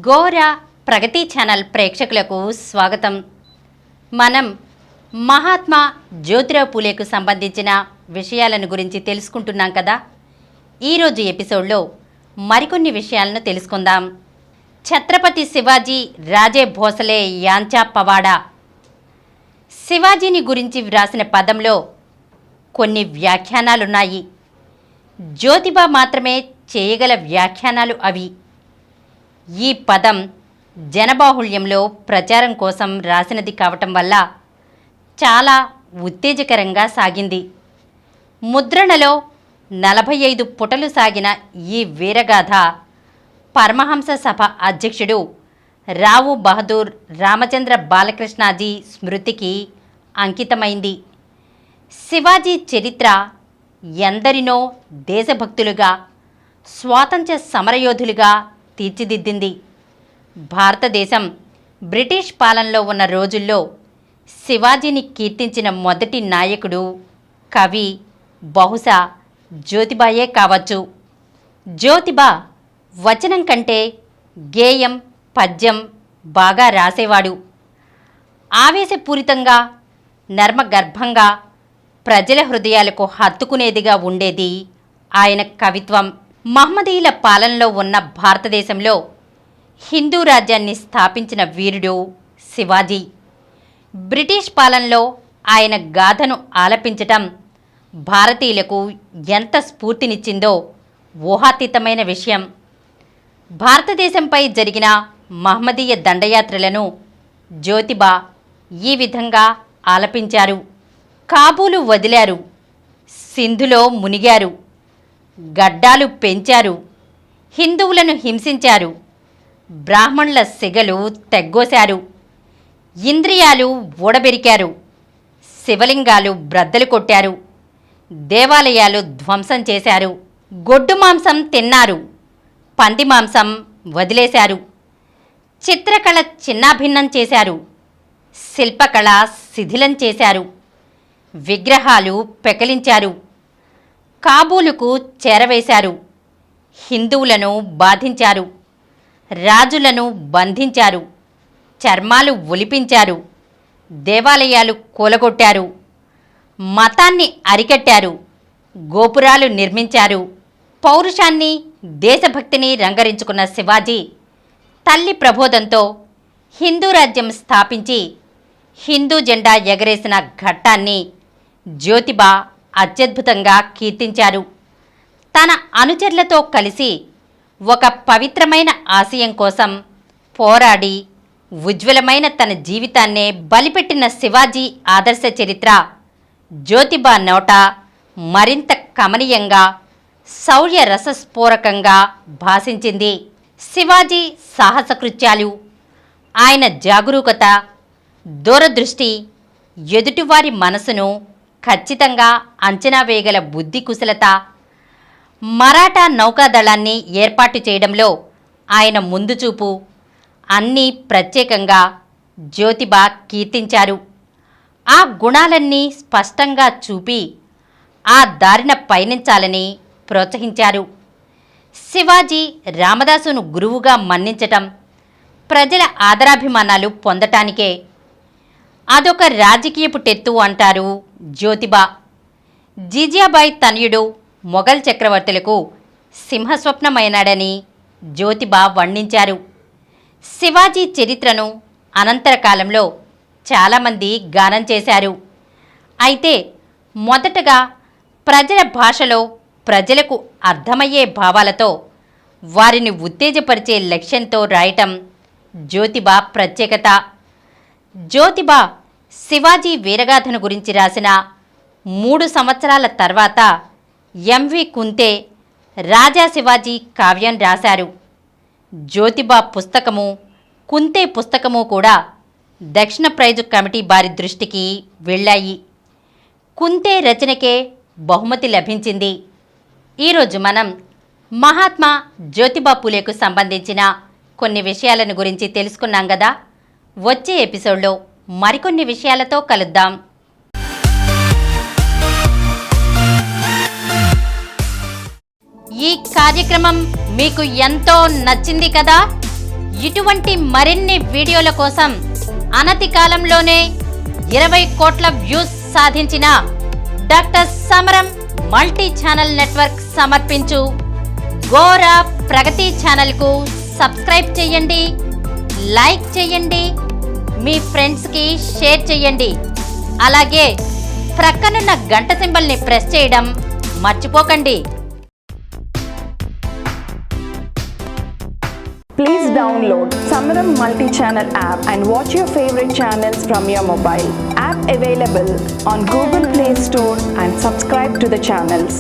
గోరా ప్రగతి channel ప్రేక్షకులకు స్వాగతం. మనం మహాత్మా జ్యోతిరావు పూలేకు సంబంధించిన విషయాలను గురించి తెలుసుకుంటున్నాం కదా. ఈరోజు ఎపిసోడ్లో మరికొన్ని విషయాలను తెలుసుకుందాం. ఛత్రపతి శివాజీ రాజే భోసలే యాంచా పవాడా. శివాజీని గురించి వ్రాసిన పదంలో కొన్ని వ్యాఖ్యానాలున్నాయి. జ్యోతిబా మాత్రమే చేయగల వ్యాఖ్యానాలు అవి. ఈ పదం జనబాహుళ్యంలో ప్రచారం కోసం రాసినది కావటం వల్ల చాలా ఉత్తేజకరంగా సాగింది. ముద్రణలో 45 పుటలు సాగిన ఈ వీరగాథ పరమహంస సభ అధ్యక్షుడు రావు బహదూర్ రామచంద్ర బాలకృష్ణాజీ స్మృతికి అంకితమైంది. శివాజీ చరిత్ర ఎందరినో దేశభక్తులుగా, స్వాతంత్ర్య సమరయోధులుగా తీర్చిదిద్దింది. భారతదేశం బ్రిటిష్ పాలనలో ఉన్న రోజుల్లో శివాజీని కీర్తించిన మొదటి నాయకుడు, కవి బహుశా జ్యోతిబాయే కావచ్చు. జ్యోతిబా వచనం కంటే గేయం, పద్యం బాగా రాసేవాడు. ఆవేశపూరితంగా, నర్మగర్భంగా, ప్రజల హృదయాలకు హత్తుకునేదిగా ఉండేది ఆయన కవిత్వం. మహమ్మదీయుల పాలనలో ఉన్న భారతదేశంలో హిందూ రాజ్యాన్ని స్థాపించిన వీరుడు శివాజీ. బ్రిటిష్ పాలనలో ఆయన గాథను ఆలపించటం భారతీయులకు ఎంత స్ఫూర్తినిచ్చిందో ఊహాతీతమైన విషయం. భారతదేశంపై జరిగిన మహమ్మదీయ దండయాత్రలను జ్యోతిబా ఈ విధంగా ఆలపించారు. కాబూలు వదిలారు, సింధులో మునిగారు, గడ్డాలు పెంచారు, హిందువులను హింసించారు, బ్రాహ్మణుల సిగలు తెగ్గోశారు, ఇంద్రియాలు ఊడబెరికారు, శివలింగాలు బ్రద్దలు కొట్టారు, దేవాలయాలు ధ్వంసం చేశారు, గొడ్డు మాంసం తిన్నారు, పంది మాంసం వదిలేశారు, చిత్రకళ చిన్నాభిన్నం చేశారు, శిల్పకళ శిథిలం చేశారు, విగ్రహాలు పెకలించారు, కాబూలుకు చేరవేశారు, హిందువులను బాధించారు, రాజులను బంధించారు, చర్మాలు ఒలిపించారు, దేవాలయాలు కూలగొట్టారు, మతాన్ని అరికట్టారు, గోపురాలు నిర్మించారు. పౌరుషాన్ని, దేశభక్తిని రంగరించుకున్న శివాజీ తల్లి ప్రబోధంతో హిందూ రాజ్యం స్థాపించి హిందూ జెండా ఎగరేసిన ఘట్టాన్ని జ్యోతిబా అత్యద్భుతంగా కీర్తించారు. తన అనుచరులతో కలిసి ఒక పవిత్రమైన ఆశయం కోసం పోరాడి ఉజ్వలమైన తన జీవితాన్నే బలిపెట్టిన శివాజీ ఆదర్శ చరిత్ర జ్యోతిబా నోట మరింత కమనీయంగా, శౌర్య రసస్ఫోరకంగా భాషించింది. శివాజీ సాహసకృత్యాలు, ఆయన జాగరూకత, దూరదృష్టి, ఎదుటివారి మనసును ఖచ్చితంగా అంచనా వేయగల బుద్ధి కుశలత, మరాఠా నౌకాదళాన్ని ఏర్పాటు చేయడంలో ఆయన ముందుచూపు అన్నీ ప్రత్యేకంగా జ్యోతిబా కీర్తించారు. ఆ గుణాలన్నీ స్పష్టంగా చూపి ఆ దారిన పయనించాలని ప్రోత్సహించారు. శివాజీ రామదాసును గురువుగా మన్నించటం ప్రజల ఆదరాభిమానాలు పొందటానికే. అదొక రాజకీయపు టెత్తు అంటారు జ్యోతిబా. జీజియాబాయి తనయుడు మొఘల్ చక్రవర్తులకు సింహస్వప్నమైనాడని జ్యోతిబా వర్ణించారు. శివాజీ చరిత్రను అనంతర కాలంలో చాలామంది గానం చేశారు. అయితే మొదటగా ప్రజల భాషలో ప్రజలకు అర్థమయ్యే భావాలతో వారిని ఉత్తేజపరిచే లక్ష్యంతో రాయటం జ్యోతిబా ప్రత్యేకత. జ్యోతిబా శివాజీ వీరగాథను గురించి రాసిన 3 సంవత్సరాల తర్వాత ఎంవి కుంతే రాజా శివాజీ కావ్యం రాశారు. జ్యోతిబా పుస్తకము, కుంతే పుస్తకము కూడా దక్షిణ ప్రైజు కమిటీ వారి దృష్టికి వెళ్ళాయి. కుంతే రచనకే బహుమతి లభించింది. ఈరోజు మనం మహాత్మా జ్యోతిబా పూలేకు సంబంధించిన కొన్ని విషయాలను గురించి తెలుసుకున్నాం కదా. వచ్చే ఎపిసోడ్లో మరికొన్ని విషయాలతో కలుద్దాం. ఈ కార్యక్రమం మీకు ఎంతో నచ్చింది కదా. ఇటువంటి మరిన్ని వీడియోల కోసం అనతి కాలంలోనే 20 కోట్ల వ్యూస్ సాధించిన డాక్టర్ సమరం మల్టీ ఛానల్ నెట్వర్క్ సమర్పించు గోరా ప్రగతి ఛానల్కు సబ్స్క్రైబ్ చేయండి, లైక్ చేయండి, మీ ఫ్రెండ్స్కి షేర్ చేయండి. అలాగే ప్రక్కనున్న గంట సింబల్ని ప్రెస్ చేయడం మర్చిపోకండి. Please download Samaram multi-channel app and watch your favorite channels from your mobile. App available on Google Play Store and subscribe to the channels.